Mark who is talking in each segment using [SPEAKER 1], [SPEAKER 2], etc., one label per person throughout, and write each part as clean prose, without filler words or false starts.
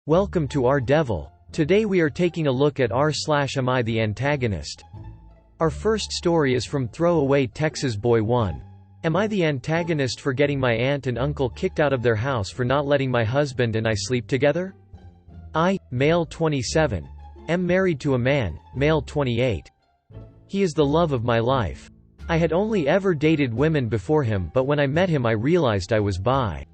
[SPEAKER 1] Welcome to our Devil. Today we are taking a look at r/am I the antagonist. Our first story is from Throwaway Texas Boy 1. Am I the antagonist for getting my aunt and uncle kicked out of their house for not letting my husband and I sleep together? I, male 27, am married to a man, male 28. He is the love of my life. I had only ever dated women before him, but when I met him I realized I was bi.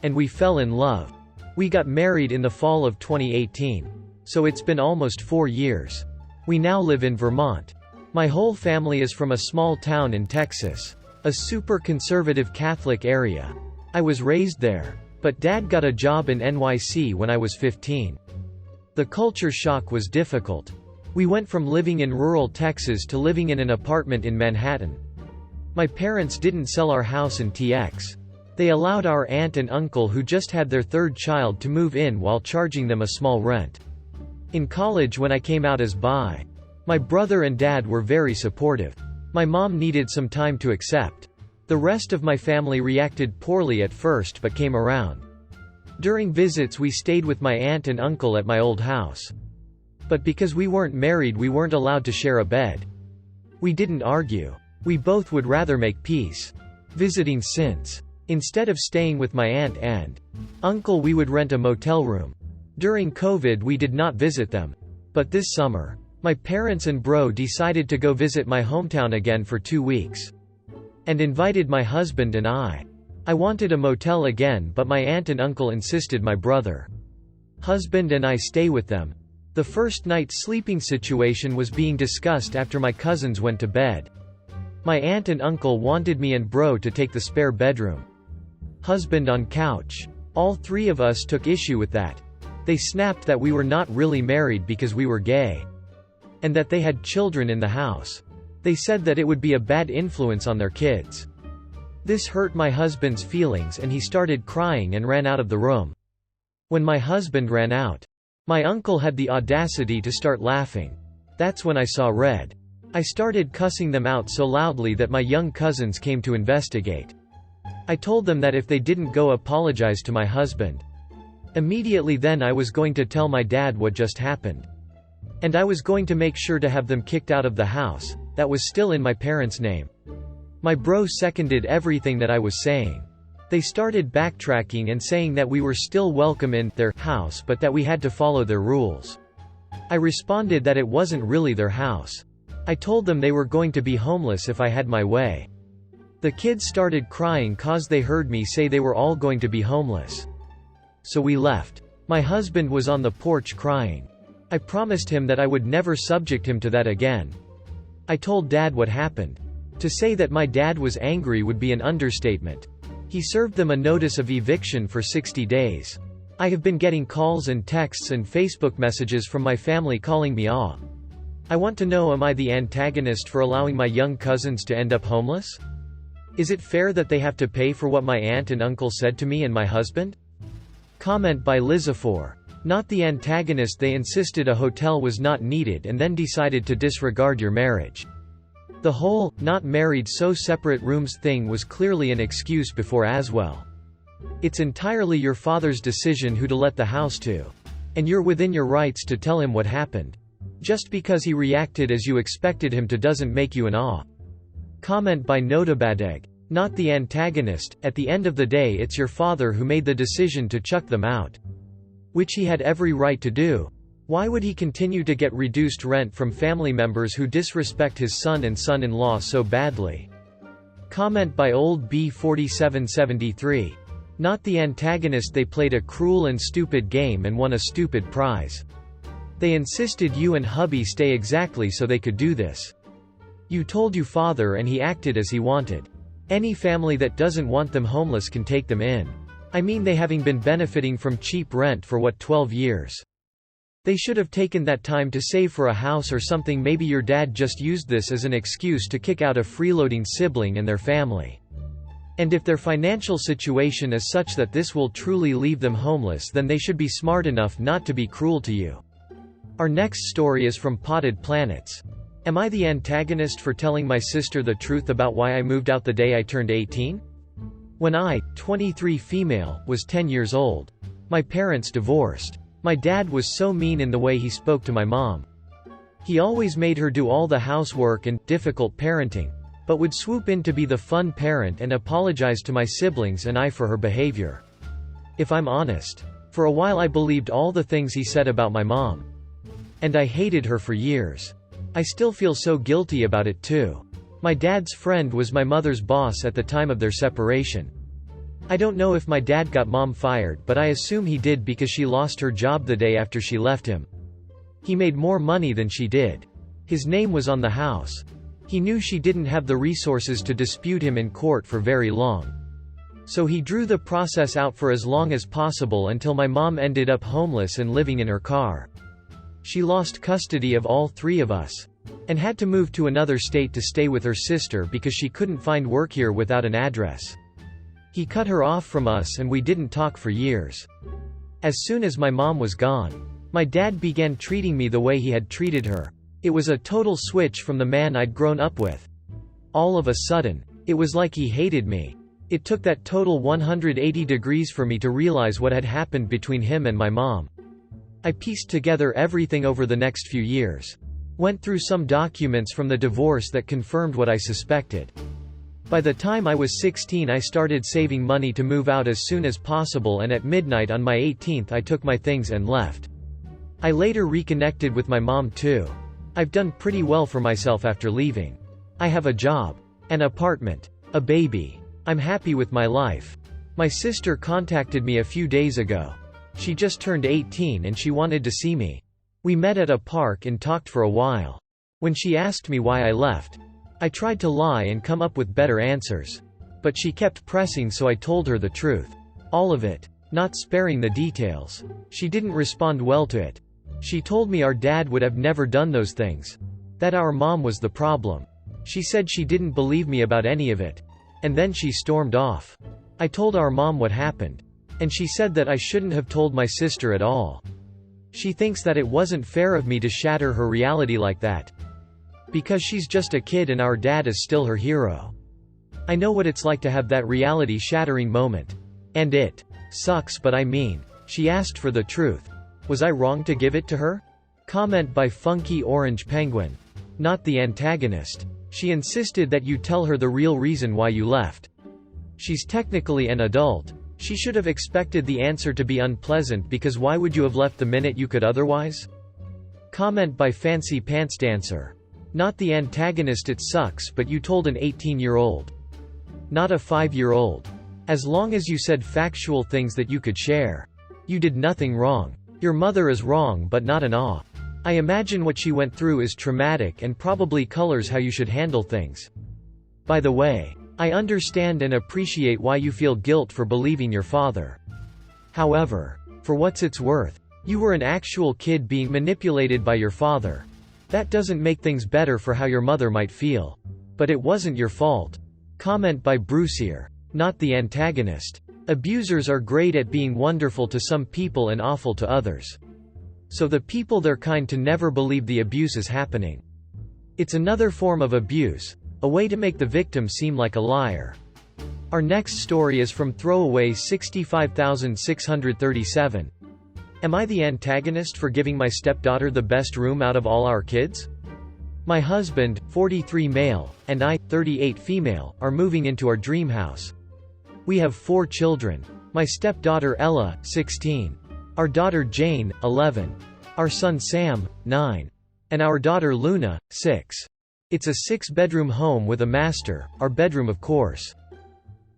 [SPEAKER 1] And we fell in love. We got married in the fall of 2018. So it's been almost 4 years. We now live in Vermont. My whole family is from a small town in Texas. A super conservative Catholic area. I was raised there. But Dad got a job in NYC when I was 15. The culture shock was difficult. We went from living in rural Texas to living in an apartment in Manhattan. My parents didn't sell our house in TX. They allowed our aunt and uncle who just had their third child to move in while charging them a small rent. In college when I came out as bi, my brother and dad were very supportive. My mom needed some time to accept. The rest of my family reacted poorly at first but came around. During visits we stayed with my aunt and uncle at my old house. But because we weren't married we weren't allowed to share a bed. We didn't argue. We both would rather make peace. Visiting since. Instead of staying with my aunt and uncle we would rent a motel room. During COVID we did not visit them. But this summer, my parents and bro decided to go visit my hometown again for 2 weeks. And invited my husband and I. I wanted a motel again but my aunt and uncle insisted my brother, husband and I stay with them. The first night sleeping situation was being discussed after my cousins went to bed. My aunt and uncle wanted me and bro to take the spare bedroom. Husband on couch. All three of us took issue with that. They snapped that we were not really married because we were gay. And that they had children in the house. They said that it would be a bad influence on their kids. This hurt my husband's feelings and he started crying and ran out of the room. When my husband ran out, my uncle had the audacity to start laughing. That's when I saw red. I started cussing them out so loudly that my young cousins came to investigate. I told them that if they didn't go apologize to my husband, immediately then I was going to tell my dad what just happened. And I was going to make sure to have them kicked out of the house, that was still in my parents' name. My bro seconded everything that I was saying. They started backtracking and saying that we were still welcome in their house but that we had to follow their rules. I responded that it wasn't really their house. I told them they were going to be homeless if I had my way. The kids started crying cause they heard me say they were all going to be homeless. So we left. My husband was on the porch crying. I promised him that I would never subject him to that again. I told Dad what happened. To say that my dad was angry would be an understatement. He served them a notice of eviction for 60 days. I have been getting calls and texts and Facebook messages from my family calling me off. I want to know, am I the antagonist for allowing my young cousins to end up homeless? Is it fair that they have to pay for what my aunt and uncle said to me and my husband? Comment by Lizafor. Not the antagonist. They insisted a hotel was not needed and then decided to disregard your marriage. The whole, not married so separate rooms thing was clearly an excuse before as well. It's entirely your father's decision who to let the house to. And you're within your rights to tell him what happened. Just because he reacted as you expected him to doesn't make you an awe. Comment by Notabadeg. Not the antagonist. At the end of the day it's your father who made the decision to chuck them out. Which he had every right to do. Why would he continue to get reduced rent from family members who disrespect his son and son-in-law so badly? Comment by Old B4773. Not the antagonist. They played a cruel and stupid game and won a stupid prize. They insisted you and hubby stay exactly so they could do this. You told your father and he acted as he wanted. Any family that doesn't want them homeless can take them in. I mean, they having been benefiting from cheap rent for what, 12 years? They should have taken that time to save for a house or something. Maybe your dad just used this as an excuse to kick out a freeloading sibling and their family. And if their financial situation is such that this will truly leave them homeless, then they should be smart enough not to be cruel to you. Our next story is from Potted Planets. Am I the antagonist for telling my sister the truth about why I moved out the day I turned 18? When I, 23 female, was 10 years old, my parents divorced. My dad was so mean in the way he spoke to my mom. He always made her do all the housework and difficult parenting, but would swoop in to be the fun parent and apologize to my siblings and I for her behavior. If I'm honest, for a while I believed all the things he said about my mom. And I hated her for years. I still feel so guilty about it too. My dad's friend was my mother's boss at the time of their separation. I don't know if my dad got mom fired, but I assume he did because she lost her job the day after she left him. He made more money than she did. His name was on the house. He knew she didn't have the resources to dispute him in court for very long. So he drew the process out for as long as possible until my mom ended up homeless and living in her car. She lost custody of all three of us, and had to move to another state to stay with her sister because she couldn't find work here without an address. He cut her off from us and we didn't talk for years. As soon as my mom was gone, my dad began treating me the way he had treated her. It was a total switch from the man I'd grown up with. All of a sudden, it was like he hated me. It took that total 180 degrees for me to realize what had happened between him and my mom. I pieced together everything over the next few years. Went through some documents from the divorce that confirmed what I suspected. By the time I was 16 I started saving money to move out as soon as possible, and at midnight on my 18th I took my things and left. I later reconnected with my mom too. I've done pretty well for myself after leaving. I have a job, an apartment, a baby. I'm happy with my life. My sister contacted me a few days ago. She just turned 18 and she wanted to see me. We met at a park and talked for a while. When she asked me why I left, I tried to lie and come up with better answers. But she kept pressing, so I told her the truth. All of it, not sparing the details. She didn't respond well to it. She told me our dad would have never done those things. That our mom was the problem. She said she didn't believe me about any of it. And then she stormed off. I told our mom what happened. And she said that I shouldn't have told my sister at all. She thinks that it wasn't fair of me to shatter her reality like that. Because she's just a kid and our dad is still her hero. I know what it's like to have that reality-shattering moment. And it sucks, but I mean, she asked for the truth. Was I wrong to give it to her? Comment by Funky Orange Penguin. Not the antagonist. She insisted that you tell her the real reason why you left. She's technically an adult. She should have expected the answer to be unpleasant, because why would you have left the minute you could otherwise? Comment by Fancy Pants Dancer. Not the antagonist. It sucks, but you told an 18-year-old. Not a 5-year-old. As long as you said factual things that you could share. You did nothing wrong. Your mother is wrong, but not an awe. I imagine what she went through is traumatic and probably colors how you should handle things. By the way, I understand and appreciate why you feel guilt for believing your father. However, for what's it's worth, you were an actual kid being manipulated by your father. That doesn't make things better for how your mother might feel. But it wasn't your fault. Comment by Brucier. Not the antagonist. Abusers are great at being wonderful to some people and awful to others. So the people they're kind to never believe the abuse is happening. It's another form of abuse, a way to make the victim seem like a liar. Our next story is from Throwaway 65637. Am I the antagonist for giving my stepdaughter the best room out of all our kids? My husband, 43 male, and I, 38 female, are moving into our dream house. We have 4 children. My stepdaughter Ella, 16. Our daughter Jane, 11. Our son Sam, 9. And our daughter Luna, 6. It's a 6-bedroom home with a master, our bedroom of course.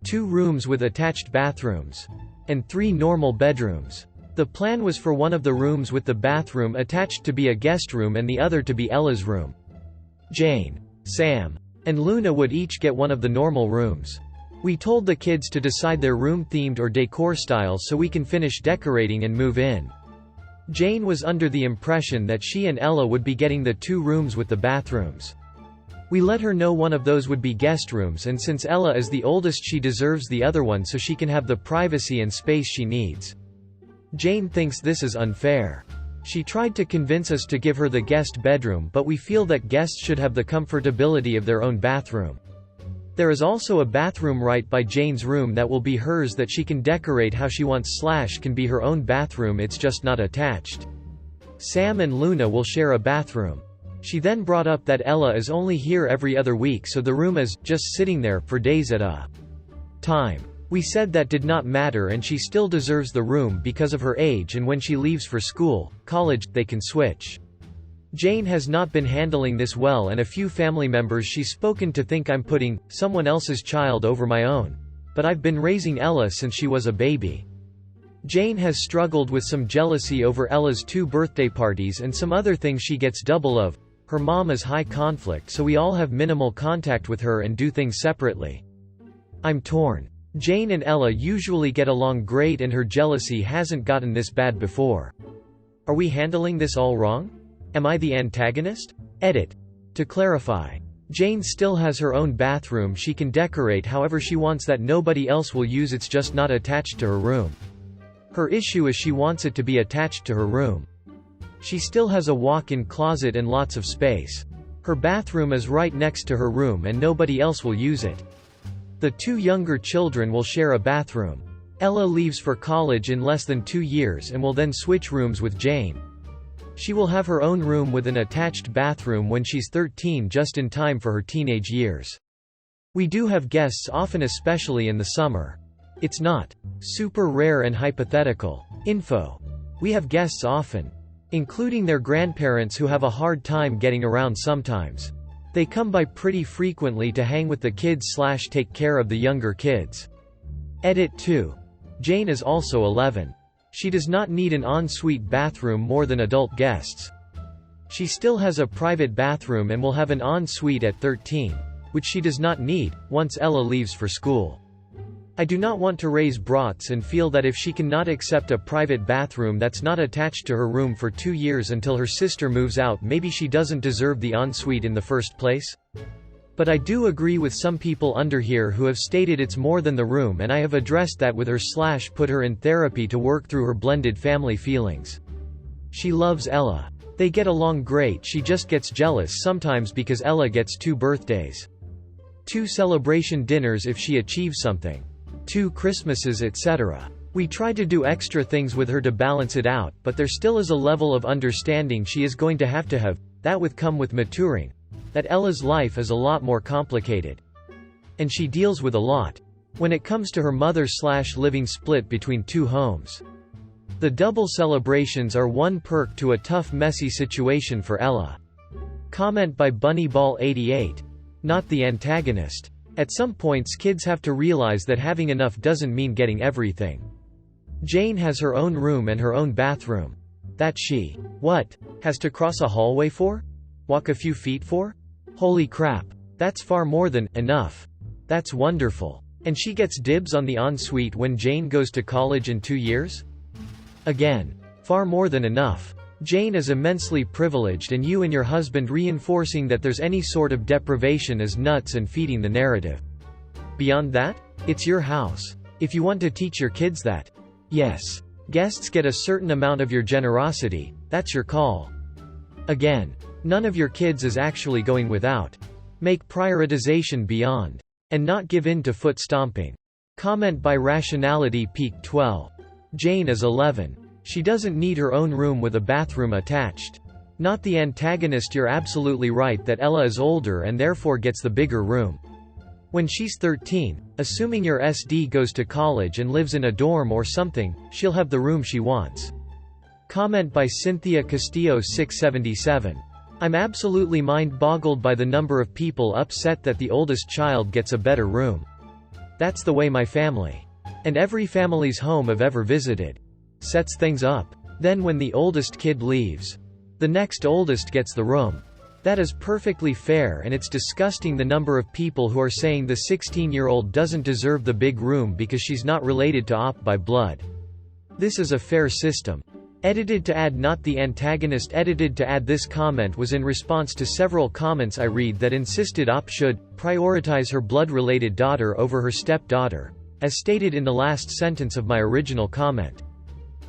[SPEAKER 1] 2 rooms with attached bathrooms. And 3 normal bedrooms. The plan was for one of the rooms with the bathroom attached to be a guest room and the other to be Ella's room. Jane, Sam, and Luna would each get one of the normal rooms. We told the kids to decide their room themed or decor style so we can finish decorating and move in. Jane was under the impression that she and Ella would be getting the 2 rooms with the bathrooms. We let her know one of those would be guest rooms, and since Ella is the oldest she deserves the other one so she can have the privacy and space she needs. Jane thinks this is unfair. She tried to convince us to give her the guest bedroom, but we feel that guests should have the comfortability of their own bathroom. There is also a bathroom right by Jane's room that will be hers that she can decorate how she wants / can be her own bathroom, it's just not attached. Sam and Luna will share a bathroom. She then brought up that Ella is only here every other week, so the room is just sitting there for days at a time. We said that did not matter and she still deserves the room because of her age, and when she leaves for school, college, they can switch. Jane has not been handling this well, and a few family members she's spoken to think I'm putting someone else's child over my own. But I've been raising Ella since she was a baby. Jane has struggled with some jealousy over Ella's 2 birthday parties and some other things she gets double of. Her mom is high conflict, so we all have minimal contact with her and do things separately. I'm torn. Jane and Ella usually get along great and her jealousy hasn't gotten this bad before. Are we handling this all wrong? Am I the antagonist? Edit. To clarify, Jane still has her own bathroom she can decorate however she wants that nobody else will use, it's just not attached to her room. Her issue is she wants it to be attached to her room. She still has a walk-in closet and lots of space. Her bathroom is right next to her room and nobody else will use it. The 2 younger children will share a bathroom. Ella leaves for college in less than 2 years and will then switch rooms with Jane. She will have her own room with an attached bathroom when she's 13, just in time for her teenage years. We do have guests often, especially in the summer. It's not super rare and hypothetical. Info. We have guests often, including their grandparents who have a hard time getting around sometimes. They come by pretty frequently to hang with the kids / take care of the younger kids. Edit 2. Jane is also 11. She does not need an ensuite bathroom more than adult guests. She still has a private bathroom and will have an ensuite at 13, which she does not need, once Ella leaves for school. I do not want to raise brats and feel that if she cannot accept a private bathroom that's not attached to her room for 2 years until her sister moves out, maybe she doesn't deserve the ensuite in the first place? But I do agree with some people under here who have stated it's more than the room, and I have addressed that with her / put her in therapy to work through her blended family feelings. She loves Ella. They get along great, she just gets jealous sometimes because Ella gets 2 birthdays. 2 celebration dinners if she achieves something. 2 Christmases, etc. We try to do extra things with her to balance it out, but there still is a level of understanding she is going to have, that with come with maturing. That Ella's life is a lot more complicated. And she deals with a lot. When it comes to her mother / living split between 2 homes. The double celebrations are one perk to a tough, messy situation for Ella. Comment by Bunnyball88. Not the antagonist. At some points kids have to realize that having enough doesn't mean getting everything. Jane has her own room and her own bathroom. That she, what, has to cross a hallway for? Walk a few feet for? Holy crap. That's far more than enough. That's wonderful. And she gets dibs on the ensuite when Jane goes to college in 2 years? Again, far more than enough. Jane is immensely privileged, and you and your husband reinforcing that there's any sort of deprivation is nuts and feeding the narrative. Beyond that, it's your house. If you want to teach your kids that, yes, guests get a certain amount of your generosity, that's your call. Again, none of your kids is actually going without. Make prioritization beyond. And not give in to foot stomping. Comment by Rationality Peak 12. Jane is 11. She doesn't need her own room with a bathroom attached. Not the antagonist. You're absolutely right that Ella is older and therefore gets the bigger room. When she's 13, assuming your SD goes to college and lives in a dorm or something, she'll have the room she wants. Comment by Cynthia Castillo 677. I'm absolutely mind-boggled by the number of people upset that the oldest child gets a better room. That's the way my family, and every family's home I've ever visited, sets things up. Then when the oldest kid leaves, the next oldest gets the room. That is perfectly fair, and it's disgusting the number of people who are saying the 16-year-old doesn't deserve the big room because she's not related to Op by blood. This is a fair system. Edited to add, not the antagonist. Edited to add. This comment was in response to several comments I read that insisted Op should prioritize her blood-related daughter over her stepdaughter, as stated in the last sentence of my original comment.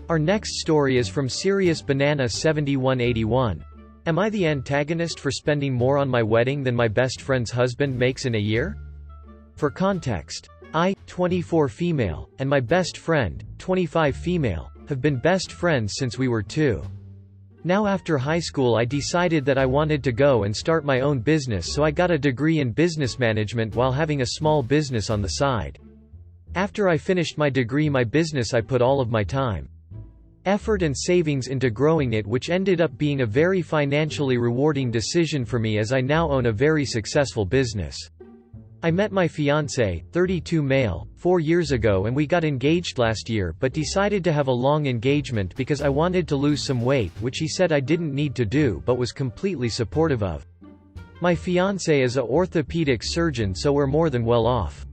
[SPEAKER 1] Our next story is from Serious Banana 7181. Am I the antagonist for spending more on my wedding than my best friend's husband makes in a year? For context, I, 24 female, and my best friend, 25 female, have been best friends since we were 2. Now after high school I decided that I wanted to go and start my own business, so I got a degree in business management while having a small business on the side. After I finished my degree, my business, I put all of my time, effort and savings into growing it, which ended up being a very financially rewarding decision for me, as I now own a very successful business. I met my fiancé, 32 male, 4 years ago, and we got engaged last year, but decided to have a long engagement because I wanted to lose some weight, which he said I didn't need to do but was completely supportive of. My fiancé is a orthopedic surgeon, so we're more than well off.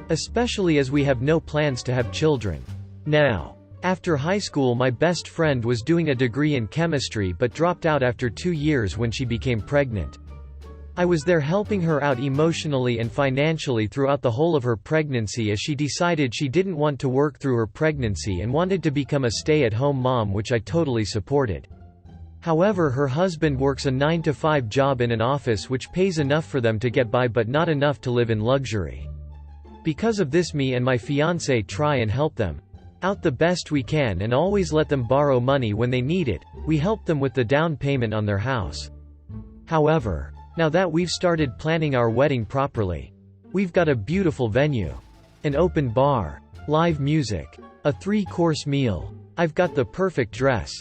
[SPEAKER 1] Especially as we have no plans to have children. Now, after high school, my best friend was doing a degree in chemistry but dropped out after 2 years when she became pregnant. I was there helping her out emotionally and financially throughout the whole of her pregnancy, as she decided she didn't want to work through her pregnancy and wanted to become a stay-at-home mom, which I totally supported. However, her husband works a 9-to-5 job in an office which pays enough for them to get by but not enough to live in luxury. Because of this, me and my fiancé try and help them out the best we can and always let them borrow money when they need it. We help them with the down payment on their house. However, now that we've started planning our wedding properly, we've got a beautiful venue, an open bar, live music, a 3-course meal. I've got the perfect dress.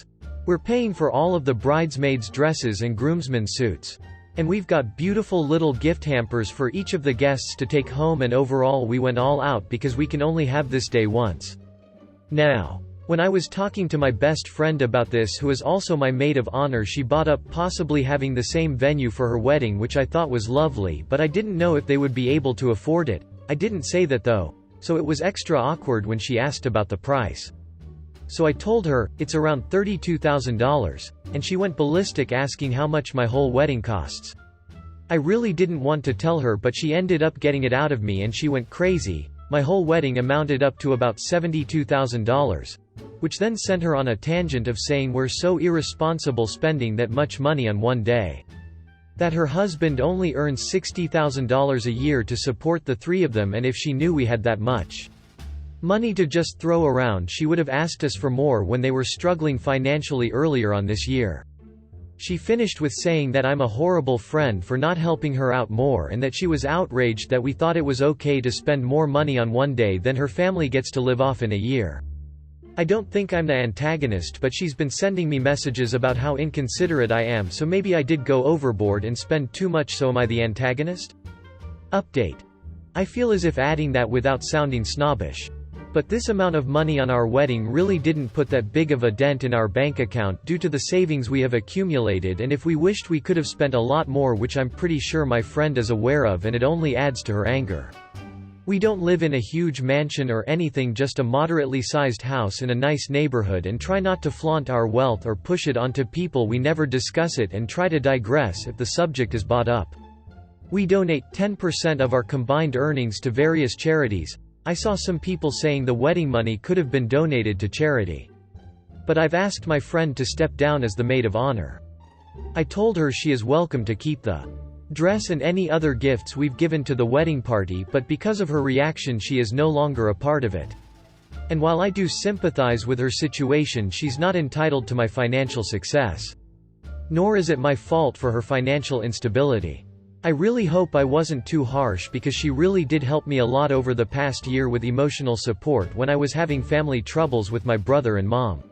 [SPEAKER 1] We're paying for all of the bridesmaids' dresses and groomsmen suits. And we've got beautiful little gift hampers for each of the guests to take home, and overall we went all out because we can only have this day once. Now, when I was talking to my best friend about this, who is also my maid of honor, she brought up possibly having the same venue for her wedding, which I thought was lovely, but I didn't know if they would be able to afford it. I didn't say that though, so it was extra awkward when she asked about the price. So I told her, it's around $32,000, and she went ballistic asking how much my whole wedding costs. I really didn't want to tell her, but she ended up getting it out of me and she went crazy. My whole wedding amounted up to about $72,000, which then sent her on a tangent of saying we're so irresponsible spending that much money on one day. That her husband only earns $60,000 a year to support the 3 of them, and if she knew we had that much money to just throw around, she would have asked us for more when they were struggling financially earlier on this year. She finished with saying that I'm a horrible friend for not helping her out more, and that she was outraged that we thought it was okay to spend more money on one day than her family gets to live off in a year. I don't think I'm the antagonist, but she's been sending me messages about how inconsiderate I am, so maybe I did go overboard and spend too much. So am I the antagonist? Update. I feel as if adding that without sounding snobbish. But this amount of money on our wedding really didn't put that big of a dent in our bank account due to the savings we have accumulated, and if we wished we could have spent a lot more, which I'm pretty sure my friend is aware of, and it only adds to her anger. We don't live in a huge mansion or anything, just a moderately sized house in a nice neighborhood, and try not to flaunt our wealth or push it onto people. We never discuss it and try to digress if the subject is brought up. We donate 10% of our combined earnings to various charities. I saw some people saying the wedding money could have been donated to charity. But I've asked my friend to step down as the maid of honor. I told her she is welcome to keep the dress and any other gifts we've given to the wedding party, but because of her reaction she is no longer a part of it. And while I do sympathize with her situation, she's not entitled to my financial success. Nor is it my fault for her financial instability. I really hope I wasn't too harsh, because she really did help me a lot over the past year with emotional support when I was having family troubles with my brother and mom.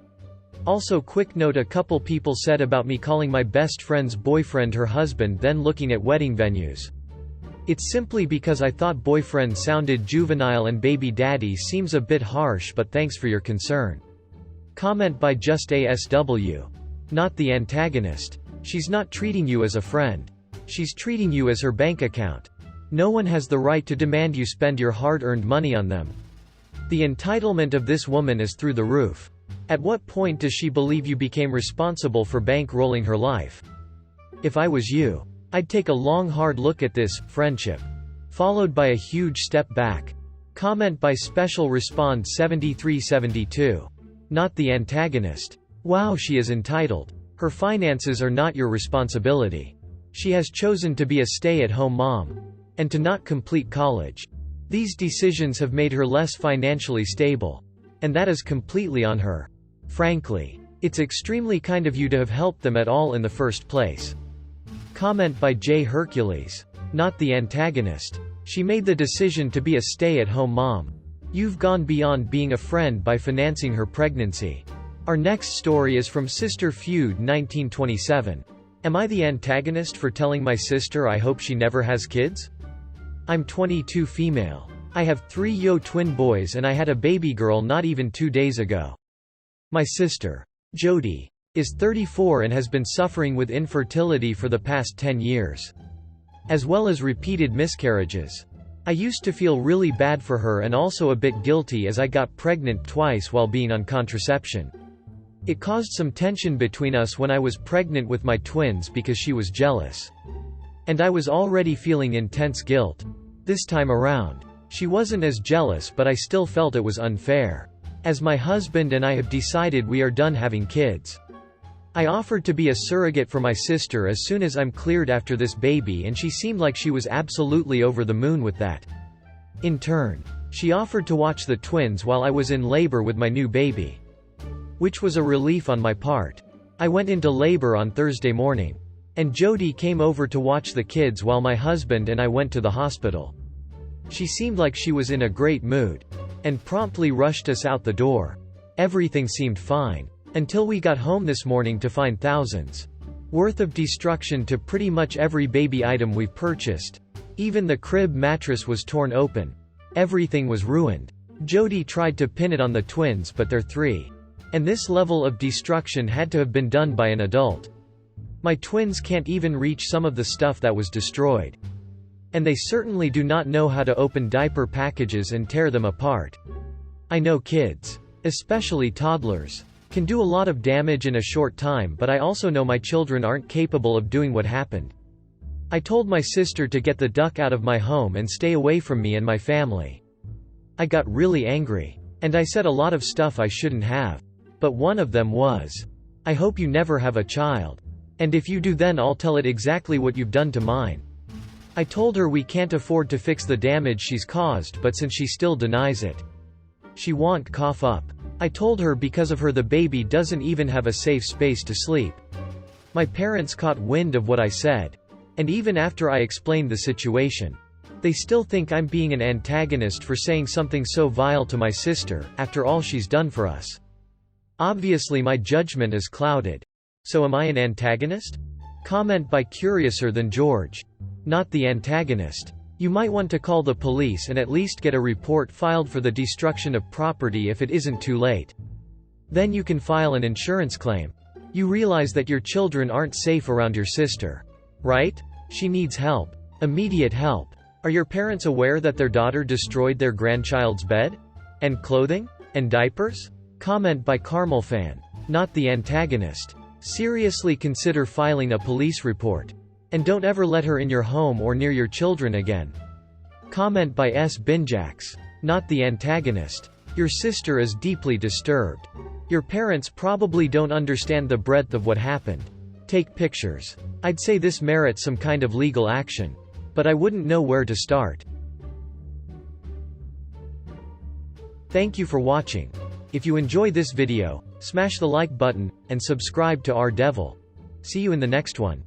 [SPEAKER 1] Also, quick note, a couple people said about me calling my best friend's boyfriend her husband, then looking at wedding venues. It's simply because I thought boyfriend sounded juvenile and baby daddy seems a bit harsh, but thanks for your concern. Comment by Just ASW. Not the antagonist. She's not treating you as a friend. She's treating you as her bank account. No one has the right to demand you spend your hard-earned money on them. The entitlement of this woman is through the roof. At what point does she believe you became responsible for bankrolling her life? If I was you, I'd take a long hard look at this friendship, followed by a huge step back. Comment by Special Respond 7372. Not the antagonist. Wow, she is entitled. Her finances are not your responsibility. She has chosen to be a stay-at-home mom. And to not complete college. These decisions have made her less financially stable. And that is completely on her. Frankly, it's extremely kind of you to have helped them at all in the first place. Comment by J. Hercules. Not the antagonist. She made the decision to be a stay-at-home mom. You've gone beyond being a friend by financing her pregnancy. Our next story is from Sister Feud 1927. Am I the antagonist for telling my sister I hope she never has kids? I'm 22 female. I have 3 twin boys and I had a baby girl not even 2 days ago. My sister, Jody, is 34 and has been suffering with infertility for the past 10 years. As well as repeated miscarriages. I used to feel really bad for her and also a bit guilty as I got pregnant twice while being on contraception. It caused some tension between us when I was pregnant with my twins because she was jealous. And I was already feeling intense guilt. This time around, she wasn't as jealous, but I still felt it was unfair. As my husband and I have decided we are done having kids. I offered to be a surrogate for my sister as soon as I'm cleared after this baby, and she seemed like she was absolutely over the moon with that. In turn, she offered to watch the twins while I was in labor with my new baby. Which was a relief on my part. I went into labor on Thursday morning. And Jody came over to watch the kids while my husband and I went to the hospital. She seemed like she was in a great mood. And promptly rushed us out the door. Everything seemed fine. Until we got home this morning to find thousands worth of destruction to pretty much every baby item we've purchased. Even the crib mattress was torn open. Everything was ruined. Jody tried to pin it on the twins, but they're 3. And this level of destruction had to have been done by an adult. My twins can't even reach some of the stuff that was destroyed. And they certainly do not know how to open diaper packages and tear them apart. I know kids, especially toddlers, can do a lot of damage in a short time, but I also know my children aren't capable of doing what happened. I told my sister to get the duck out of my home and stay away from me and my family. I got really angry. And I said a lot of stuff I shouldn't have. But one of them was, I hope you never have a child. And if you do, then I'll tell it exactly what you've done to mine. I told her we can't afford to fix the damage she's caused, but since she still denies it, she won't cough up. I told her because of her the baby doesn't even have a safe space to sleep. My parents caught wind of what I said. And even after I explained the situation, they still think I'm being an antagonist for saying something so vile to my sister, after all she's done for us. Obviously my judgment is clouded. So am I an antagonist? Comment by Curiouser Than George. Not the antagonist. You might want to call the police and at least get a report filed for the destruction of property if it isn't too late. Then you can file an insurance claim. You realize that your children aren't safe around your sister. Right? She needs help. Immediate help. Are your parents aware that their daughter destroyed their grandchild's bed? And clothing? And diapers? Comment by Carmel Fan. Not the antagonist. Seriously consider filing a police report. And don't ever let her in your home or near your children again. Comment by S. Binjax. Not the antagonist. Your sister is deeply disturbed. Your parents probably don't understand the breadth of what happened. Take pictures. I'd say this merits some kind of legal action. But I wouldn't know where to start. Thank you for watching. If you enjoyed this video, smash the like button, and subscribe to our Devil. See you in the next one.